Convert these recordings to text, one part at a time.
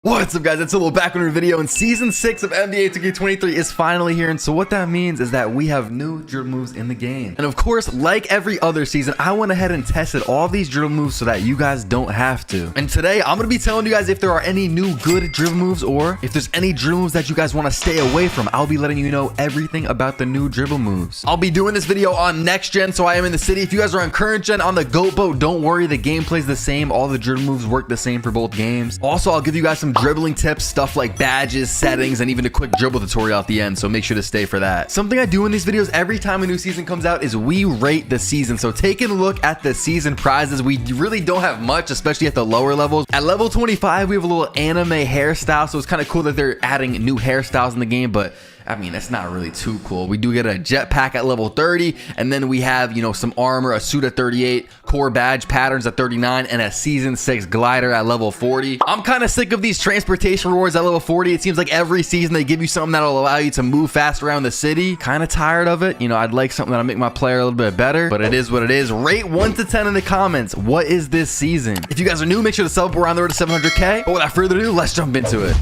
What's up, guys? It's a little back on our video, and season 6 of NBA2K23 is finally here. And so what that means is that we have new dribble moves in the game. And of course, like every other season, I went ahead and tested all these dribble moves so that you guys don't have to. And today I'm gonna be telling you guys if there are any new good dribble moves, or if there's any dribble moves that you guys want to stay away from. I'll be letting you know everything about the new dribble moves. I'll be doing this video on next gen, so I am in the city. If you guys are on current gen on the goat boat, don't worry, the gameplay's the same. All the dribble moves work the same for both games. Also, I'll give you guys some dribbling tips, stuff like badges, settings, and even a quick dribble tutorial at the end, so make sure to stay for that. Something I do in these videos every time a new season comes out is we rate the season. So taking a look at the season prizes, we really don't have much, especially at the lower levels. At level 25, we have a little anime hairstyle, so it's kind of cool that they're adding new hairstyles in the game, but I mean, that's not really too cool. We do get a jetpack at level 30, and then we have, you know, some armor, a suit at 38, core badge patterns at 39, and a season 6 glider at level 40. I'm kind of sick of these transportation rewards at level 40. It seems like every season they give you something that'll allow you to move fast around the city. Kind of tired of it. You know, I'd like something that'll make my player a little bit better, but it is what it is. Rate 1 to 10 in the comments. What is this season? If you guys are new, make sure to sub. We're on the road to 700K. But without further ado, let's jump into it.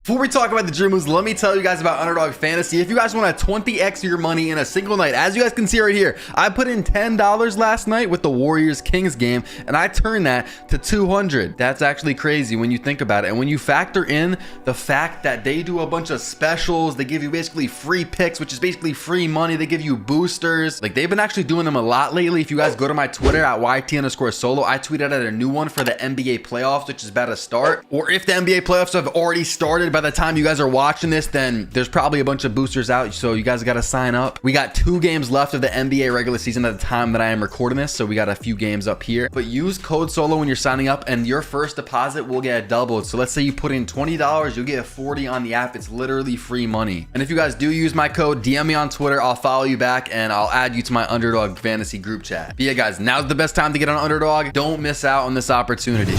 Before we talk about the dribble moves, let me tell you guys about Underdog Fantasy. If you guys want to 20x your money in a single night, as you guys can see right here, I put in $10 last night with the Warriors Kings game, and I turned that to 200. That's actually crazy when you think about it. And when you factor in the fact that they do a bunch of specials, they give you basically free picks, which is basically free money. They give you boosters. Like, they've been actually doing them a lot lately. If you guys go to my Twitter at YT_solo, I tweeted out a new one for the NBA playoffs, which is about to start. Or if the NBA playoffs have already started by the time you guys are watching this, then there's probably a bunch of boosters out, so you guys got to sign up. We got 2 games left of the NBA regular season at the time that I am recording this, so we got a few games up here. But use code SOLO when you're signing up, and your first deposit will get doubled. So let's say you put in $20, you'll get 40 on the app. It's literally free money. And if you guys do use my code, DM me on Twitter, I'll follow you back, and I'll add you to my Underdog Fantasy group chat. But yeah, guys, now's the best time to get on Underdog. Don't miss out on this opportunity.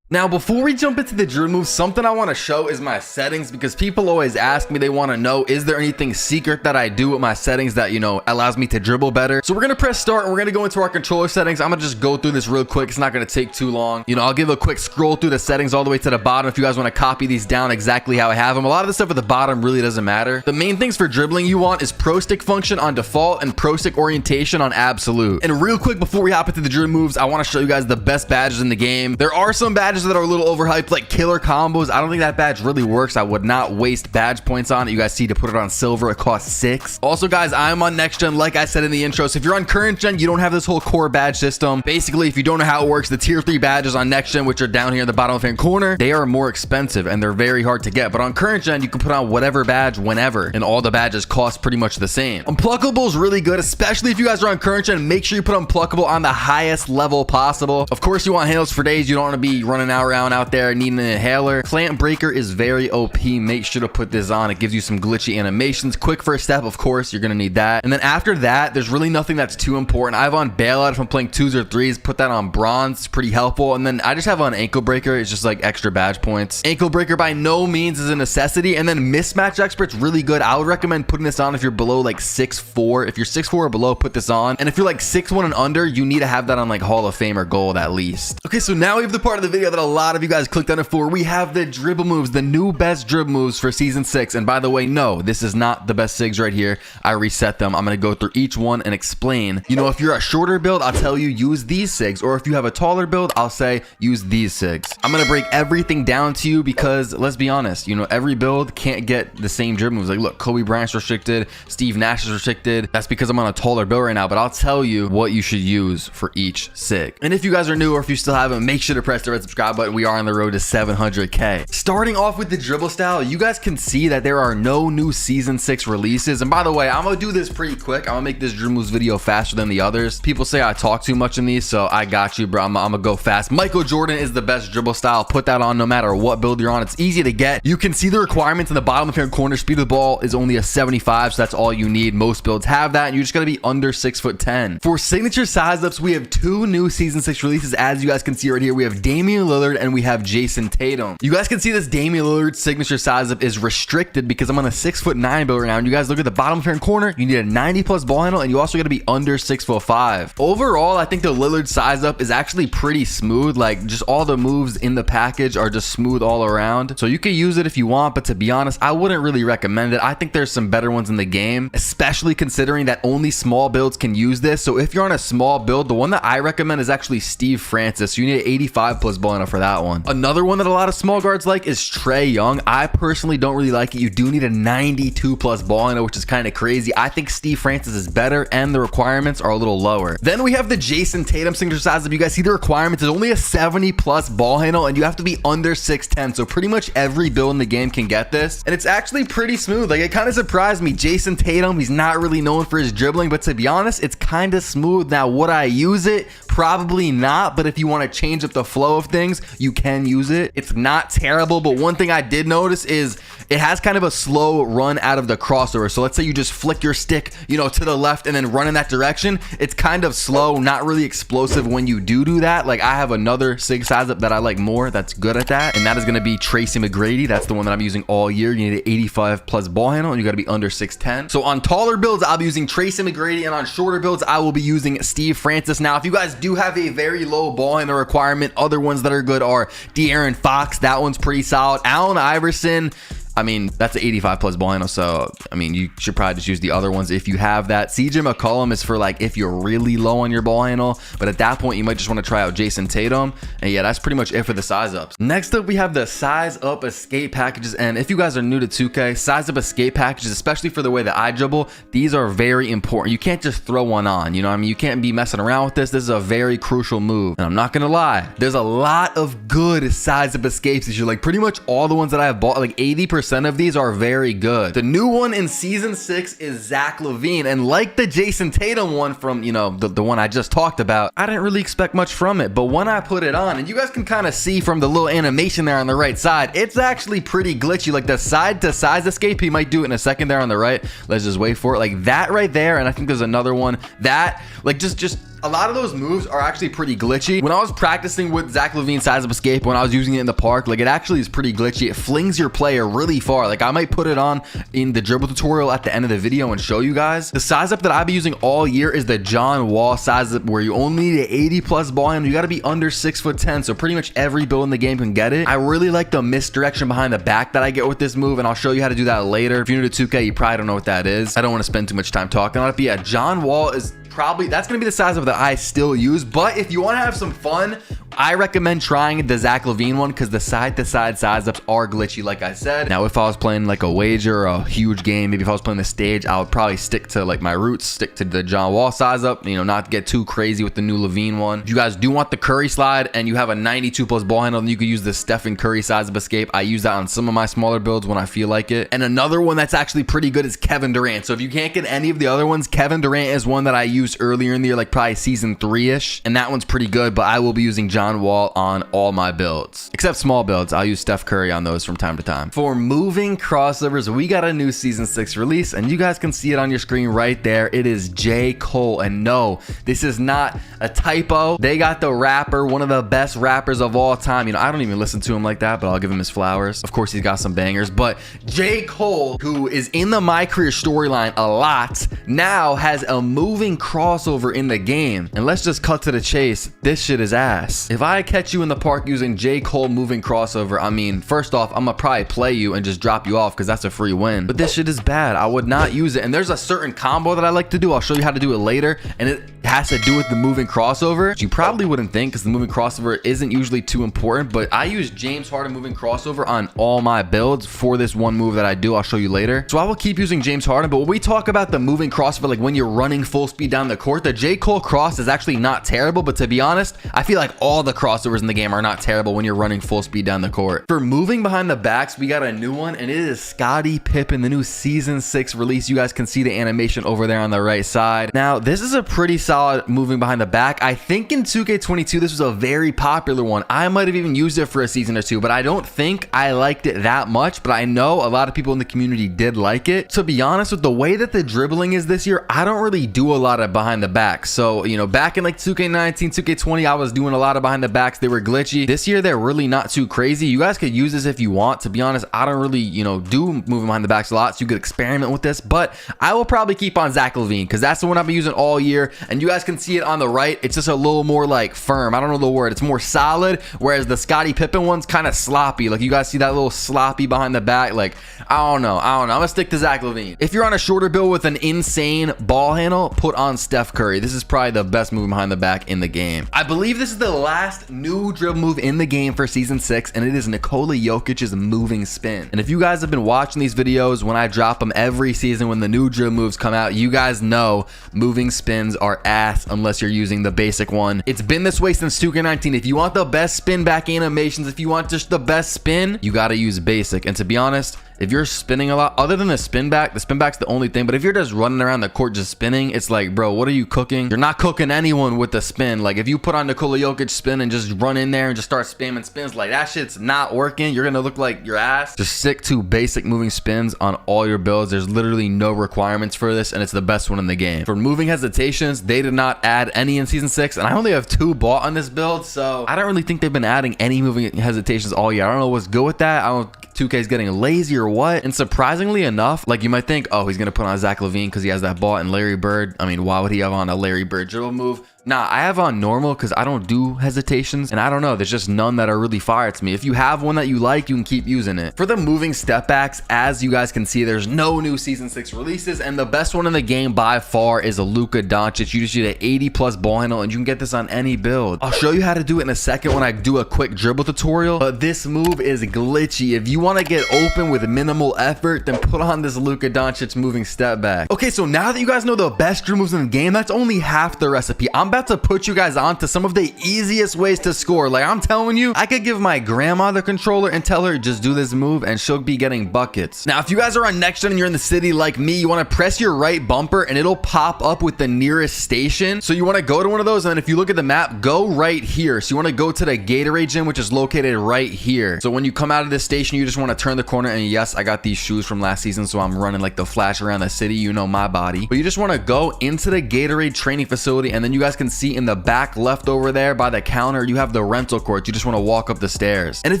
Now, before we jump into the dribble moves, something I want to show is my settings, because people always ask me, they want to know, is there anything secret that I do with my settings that, you know, allows me to dribble better? So we're going to press start, and we're going to go into our controller settings. I'm going to just go through this real quick. It's not going to take too long. You know, I'll give a quick scroll through the settings all the way to the bottom if you guys want to copy these down exactly how I have them. A lot of the stuff at the bottom really doesn't matter. The main things for dribbling you want is pro stick function on default and pro stick orientation on absolute. And real quick, before we hop into the dribble moves, I want to show you guys the best badges in the game. There are some badges that are a little overhyped, like killer combos. I don't think that badge really works. I would not waste badge points on it. You guys see, to put it on silver, it costs 6. Also, guys, I'm on next gen, like I said in the intro. So if you're on current gen, you don't have this whole core badge system. Basically, if you don't know how it works, the tier 3 badges on next gen, which are down here in the bottom left hand corner, they are more expensive and they're very hard to get. But on current gen, you can put on whatever badge whenever, and all the badges cost pretty much the same. Unpluckable is really good, especially if you guys are on current gen. Make sure you put Unpluckable on the highest level possible. Of course, you want handles for days. You don't want to be running around out there needing an inhaler. Plant Breaker is very OP. Make sure to put this on. It gives you some glitchy animations. Quick first step, of course, you're gonna need that. And then after that, there's really nothing that's too important. I have on Bailout if I'm playing 2s or 3s. Put that on bronze. It's pretty helpful. And then I just have on Ankle Breaker. It's just like extra badge points. Ankle Breaker by no means is a necessity. And then Mismatch Expert's really good. I would recommend putting this on if you're below like 6'4". If you're 6'4" or below, put this on. And if you're like 6'1" and under, you need to have that on like Hall of Fame or Gold at least. Okay, so now we have the part of the video that a lot of you guys clicked on it for. We have the dribble moves, the new best dribble moves for season 6. And by the way, no, this is not the best SIGs right here. I reset them. I'm going to go through each one and explain. You know, if you're a shorter build, I'll tell you use these SIGs, or if you have a taller build, I'll say use these SIGs. I'm going to break everything down to you because let's be honest, you know, every build can't get the same dribble moves. Like, look, Kobe Bryant's restricted, Steve Nash is restricted. That's because I'm on a taller build right now, but I'll tell you what you should use for each SIG. And if you guys are new, or if you still haven't, make sure to press the red subscribe button. We are on the road to 700K. Starting off with the dribble style, you guys can see that there are no new season 6 releases. And by the way, I'm gonna do this pretty quick. I'm gonna make this dribble moves video faster than the others. People say I talk too much in these, so I got you, bro. I'm gonna go fast. Michael Jordan is the best dribble style. Put that on no matter what build you're on. It's easy to get. You can see the requirements in the bottom left hand corner. Speed of the ball is only a 75, so that's all you need. Most builds have that, and you just gotta be under 6'10". For signature size ups, we have 2 new season 6 releases. As you guys can see right here, we have Damian Lillard and we have Jason Tatum. You guys can see this Damian Lillard signature size up is restricted because I'm on a 6'9" build right now. And you guys look at the bottom left hand corner, you need a 90 plus ball handle and you also got to be under 6'5". Overall, I think the Lillard size up is actually pretty smooth. Like just all the moves in the package are just smooth all around. So you can use it if you want, but to be honest, I wouldn't really recommend it. I think there's some better ones in the game, especially considering that only small builds can use this. So if you're on a small build, the one that I recommend is actually Steve Francis. You need an 85 plus ball handle for that one. Another one that a lot of small guards like is Trae Young. I personally don't really like it. You do need a 92 plus ball handle, which is kind of crazy. I think Steve Francis is better and the requirements are a little lower. Then we have the Jason Tatum signature size. If you guys see the requirements, there's only a 70 plus ball handle and you have to be under 6'10". So pretty much every build in the game can get this. And it's actually pretty smooth. Like it kind of surprised me. Jason Tatum, he's not really known for his dribbling, but to be honest, it's kind of smooth. Now, would I use it? Probably not, but if you want to change up the flow of things, you can use it. It's not terrible, but one thing I did notice is it has kind of a slow run out of the crossover. So let's say you just flick your stick, you know, to the left and then run in that direction. It's kind of slow, not really explosive when you do that. Like I have another SIG size up that I like more that's good at that, and that is going to be Tracy McGrady. That's the one that I'm using all year. You need an 85 plus ball handle and you got to be under 6'10". So on taller builds, I'll be using Tracy McGrady, and on shorter builds, I will be using Steve Francis. Now, if you guys do have a very low ball handle requirement, other ones that are good are De'Aaron Fox. That one's pretty solid. Allen Iverson, I mean, that's an 85 plus ball handle. So, I mean, you should probably just use the other ones if you have that. CJ McCollum is for like if you're really low on your ball handle. But at that point, you might just want to try out Jason Tatum. And yeah, that's pretty much it for the size ups. Next up, we have the size up escape packages. And if you guys are new to 2K, size up escape packages, especially for the way that I dribble, these are very important. You can't just throw one on. You know what I mean? You can't be messing around with this. This is a very crucial move. And I'm not going to lie, there's a lot of good size up escapes this year. Like pretty much all the ones that I have bought, like 80% of these are very good. The new one in season 6 is Zach LaVine, and like the Jason Tatum one from, you know, the one I just talked about, I didn't really expect much from it, but when I put it on, and you guys can kind of see from the little animation there on the right side, it's actually pretty glitchy. Like the side to size escape, he might do it in a second there on the right. Let's just wait for it. Like that right there, and I think there's another one that like just a lot of those moves are actually pretty glitchy. When I was practicing with Zach LaVine's size up escape, when I was using it in the park, like it actually is pretty glitchy. It flings your player really far. Like I might put it on in the dribble tutorial at the end of the video and show you guys. The size up that I've been using all year is the John Wall size up, where you only need an 80 plus ball handle. You got to be under 6'10". So pretty much every build in the game can get it. I really like the misdirection behind the back that I get with this move, and I'll show you how to do that later. If you're new to 2K, you probably don't know what that is. I don't want to spend too much time talking on it, but yeah, John Wall is probably, that's going to be the size of that I still use. But if you want to have some fun, I recommend trying the Zach LaVine one because the side to side size ups are glitchy, like I said. Now, if I was playing like a wager or a huge game, maybe if I was playing the stage, I would probably stick to like my roots, stick to the John Wall size up, you know, not get too crazy with the new LaVine one. If you guys do want the Curry slide and you have a 92 plus ball handle, then you could use the Stephen Curry size up escape. I use that on some of my smaller builds when I feel like it. And another one that's actually pretty good is Kevin Durant. So if you can't get any of the other ones, Kevin Durant is one that I used earlier in the year, like probably season 3-ish, and that one's pretty good. But I will be using John Wall on all my builds except small builds. I'll use Steph Curry on those from time to time. For moving crossovers, we got a new season 6 release, and you guys can see it on your screen right there. It is J. Cole, and no, this is not a typo. They got the rapper, one of the best rappers of all time. You know, I don't even listen to him like that, but I'll give him his flowers. Of course, he's got some bangers, but J. Cole, who is in the My Career storyline a lot, now has a moving crossover in the game. And let's just cut to the chase. This shit is ass. If I catch you in the park using J. Cole moving crossover, I mean, first off, I'm gonna probably play you and just drop you off because that's a free win. But this shit is bad. I would not use it. And there's a certain combo that I like to do. I'll show you how to do it later. And it has to do with the moving crossover, which you probably wouldn't think because the moving crossover isn't usually too important. But I use James Harden moving crossover on all my builds for this one move that I do. I'll show you later. So I will keep using James Harden. But when we talk about the moving crossover, like when you're running full speed down the court, the J. Cole cross is actually not terrible. But to be honest, I feel like all the crossovers in the game are not terrible when you're running full speed down the court. For moving behind the backs, we got a new one, and it is Scottie Pippen, the new season 6 release. You guys can see the animation over there on the right side. Now, this is a pretty solid moving behind the back. I think in 2K22, this was a very popular one. I might have even used it for a season or two, but I don't think I liked it that much. But I know a lot of people in the community did like it. To be honest, with the way that the dribbling is this year, I don't really do a lot of behind the back. So, you know, back in like 2K19, 2K20, I was doing a lot of behind behind the backs, they were glitchy. This year, they're really not too crazy. You guys could use this if you want. To be honest, I don't really, do moving behind the backs a lot, so you could experiment with this, but I will probably keep on Zach LaVine because that's the one I've been using all year, and you guys can see it on the right. It's just a little more like firm. I don't know the word. It's more solid, whereas the Scottie Pippen one's kind of sloppy. Like, you guys see that little sloppy behind the back? Like, I don't know. I'm gonna stick to Zach LaVine. If you're on a shorter build with an insane ball handle, put on Steph Curry. This is probably the best move behind the back in the game. I believe this is the last new dribble move in the game for season 6, and it is Nikola Jokic's moving spin. And if you guys have been watching these videos when I drop them every season when the new dribble moves come out, you guys know moving spins are ass unless you're using the basic one. It's been this way since 2K19. If you want the best spin back animations, if you want just the best spin, you got to use basic. And to be honest, if you're spinning a lot, other than the spin back's the only thing, but if you're just running around the court just spinning, it's like, bro, what are you cooking? You're not cooking anyone with the spin. Like, if you put on Nikola Jokic spin and just run in there and just start spamming spins, like, that shit's not working. You're gonna look like your ass. Just stick to basic moving spins on all your builds. There's literally no requirements for this, and it's the best one in the game. For moving hesitations, they did not add any in season 6, and I only have 2 bought on this build, so I don't really think they've been adding any moving hesitations all year. I don't know what's good with that. I don't 2K's getting lazy or what. And surprisingly enough, like, you might think, oh, he's gonna put on Zach LaVine because he has that ball and Larry Bird. I mean, why would he have on a Larry Bird dribble move? Nah, I have on normal because I don't do hesitations, and I don't know, there's just none that are really fire to me. If you have one that you like, you can keep using it. For the moving step backs, as you guys can see, there's no new season 6 releases, and the best one in the game by far is a Luka Doncic. You just need an 80+ ball handle, and you can get this on any build. I'll show you how to do it in a second when I do a quick dribble tutorial, but this move is glitchy. If you want to get open with minimal effort, then put on this Luka Doncic moving step back. Okay, so now that you guys know the best dribble moves in the game, that's only half the recipe. I'm about to put you guys on to some of the easiest ways to score. Like, I'm telling you, I could give my grandma the controller and tell her just do this move and she'll be getting buckets. Now, if you guys are on next gen and you're in the city like me, you want to press your right bumper and it'll pop up with the nearest station. So you want to go to one of those, and then if you look at the map, go right here. So you want to go to the Gatorade gym, which is located right here. So when you come out of this station, you just want to turn the corner, and yes, I got these shoes from last season, so I'm running like the Flash around the city. You know my body. But you just want to go into the Gatorade training facility, and then you guys can see in the back left over there by the counter, you have the rental court. You just want to walk up the stairs. And if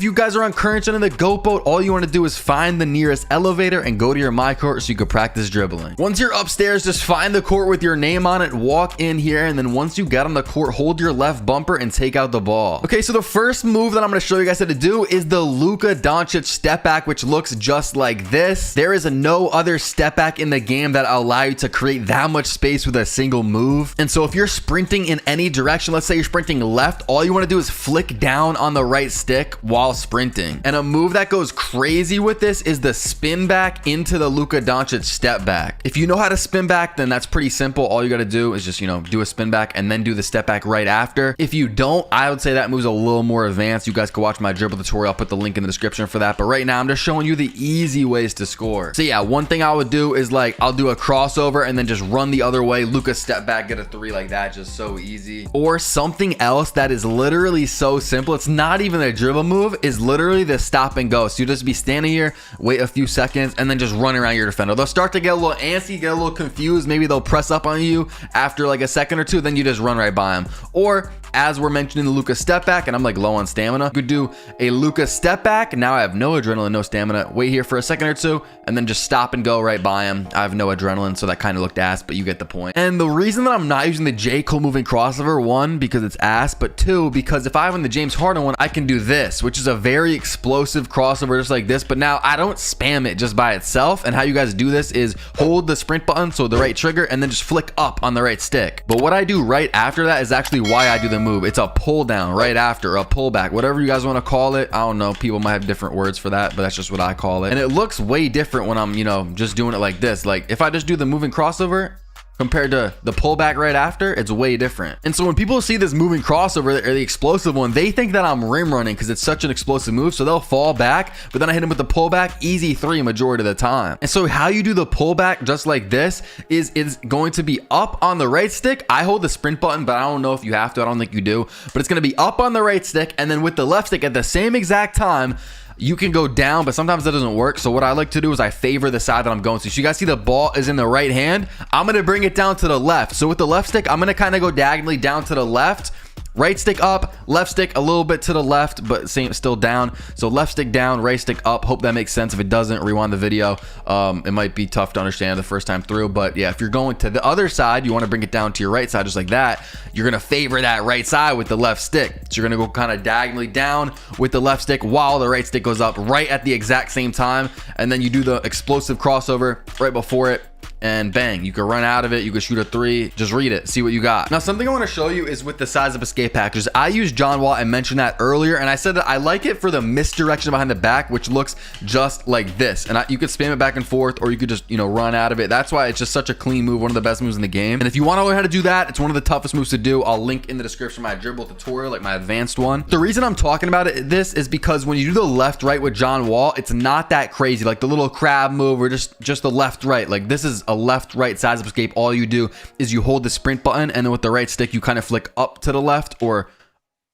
you guys are on current gen in the goat boat, all you want to do is find the nearest elevator and go to your my court so you can practice dribbling. Once you're upstairs, just find the court with your name on it, walk in here, and then once you get on the court, hold your left bumper and take out the ball. Okay, so the first move that I'm going to show you guys how to do is the Luka Doncic step back, which looks just like this. There is no other step back in the game that allow you to create that much space with a single move. And so if you're sprinting in any direction, let's say you're sprinting left, all you want to do is flick down on the right stick while sprinting. And a move that goes crazy with this is the spin back into the Luka Doncic step back. If you know how to spin back, then that's pretty simple. All you got to do is just, do a spin back and then do the step back right after. If you don't, I would say that move's a little more advanced. You guys can watch my dribble tutorial. I'll put the link in the description for that. But right now, I'm just showing you the easy ways to score. So yeah, one thing I would do is I'll do a crossover and then just run the other way. Luka step back, get a 3 like that. Just so easy. Or something else that is literally so simple. It's not even a dribble move. Is literally the stop and go. So you just be standing here, wait a few seconds, and then just run around your defender. They'll start to get a little antsy, get a little confused. Maybe they'll press up on you after like a second or two. Then you just run right by them. Or as we're mentioning the Luka step back, and I'm low on stamina, you could do a Luka step back. Now I have no adrenaline, no stamina. Wait here for a second or two, and then just stop and go right by him. I have no adrenaline, so that kind of looked ass, but you get the point. And the reason that I'm not using the J. Cole moving crossover, 1, because it's ass, but 2, because if I have on the James Harden one, I can do this, which is a very explosive crossover just like this. But now I don't spam it just by itself. And how you guys do this is hold the sprint button, so the right trigger, and then just flick up on the right stick. But what I do right after that is actually why I do the move. It's a pull down right after, a pullback, whatever you guys want to call it. I don't know, people might have different words for that, but that's just what I call it. And it looks way different when I'm just doing it like this. Like if I just do the moving crossover compared to the pullback right after, it's way different. And so when people see this moving crossover or the explosive one, they think that I'm rim running because it's such an explosive move, so they'll fall back, but then I hit him with the pullback, easy 3 majority of the time. And so how you do the pullback just like this is going to be up on the right stick. I hold the sprint button, but I don't know if you have to. I don't think you do, but it's going to be up on the right stick, and then with the left stick at the same exact time, you can go down, but sometimes that doesn't work. So what I like to do is I favor the side that I'm going to. So you guys see the ball is in the right hand. I'm going to bring it down to the left. So with the left stick, I'm going to kind of go diagonally down to the left right stick up, left stick a little bit to the left, but still down. So left stick down, right stick up. Hope that makes sense. If it doesn't, rewind the video. It might be tough to understand the first time through, but yeah, if you're going to the other side, you want to bring it down to your right side just like that. You're going to favor that right side with the left stick. So you're going to go kind of diagonally down with the left stick while the right stick goes up right at the exact same time. And then you do the explosive crossover right before it, and bang, you can run out of it, you can shoot a three. Just read it, see what you got. Now, something I want to show you is with the size of escape packages. I used John Wall, I mentioned that earlier, and I said that I like it for the misdirection behind the back, which looks just like this. And you could spam it back and forth, or you could just, you know, run out of it. That's why it's just such a clean move, one of the best moves in the game. And if you want to learn how to do that, it's one of the toughest moves to do. I'll link in the description my dribble tutorial, like my advanced one. The reason I'm talking about this is because when you do the left right with John Wall, it's not that crazy, like the little crab move or just the left right. Like this is a left right size of escape. All you do is you hold the sprint button, and then with the right stick you kind of flick up to the left or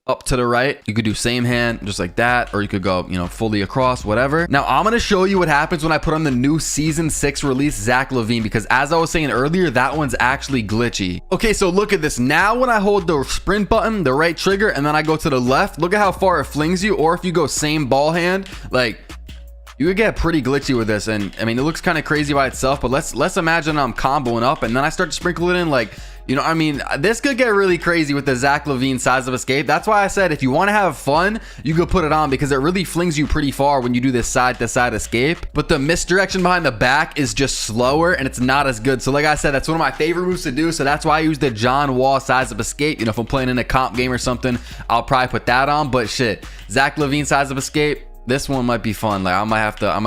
up to the right. You could do same hand just like that, or you could go, you know, fully across, whatever. Now I'm going to show you what happens when I put on the new season 6 release Zach LaVine, because as I was saying earlier, that one's actually glitchy. Okay, so look at this. Now when I hold the sprint button, the right trigger, and then I go to the left, look at how far it flings you. Or if you go same ball hand, like you would get pretty glitchy with this. And I mean, it looks kind of crazy by itself, but let's imagine I'm comboing up and then I start to sprinkle it in, like, you know, I mean, this could get really crazy with the Zach LaVine size of escape. That's why I said if you want to have fun, you could put it on, because it really flings you pretty far when you do this side to side escape. But the misdirection behind the back is just slower and it's not as good. So like I said, that's one of my favorite moves to do. So that's why I use the John Wall size of escape. You know, if I'm playing in a comp game or something, I'll probably put that on. But shit, Zach LaVine size of escape, this one might be fun. Like I might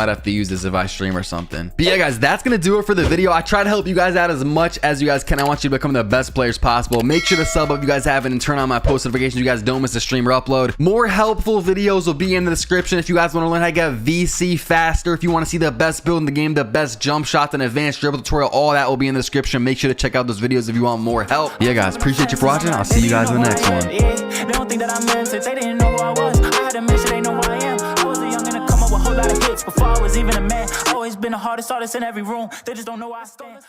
have to use this if I stream or something. But yeah, guys, that's gonna do it for the video. I try to help you guys out as much as you guys can. I want you to become the best players possible. Make sure to sub if you guys haven't, and turn on my post notifications so you guys don't miss a stream or upload. More helpful videos will be in the description if you guys want to learn how to get VC faster. If you want to see the best build in the game, the best jump shots, and advanced dribble tutorial, all that will be in the description. Make sure to check out those videos if you want more help. Yeah, guys, appreciate you for watching. I'll see you guys in the next one. They don't think that I meant it. They didn't know who I was. I had to make sure they know who I am. I was a young and I come up with a whole lot of hits before I was even a man. Always been the hardest artist in every room. They just don't know where I stand.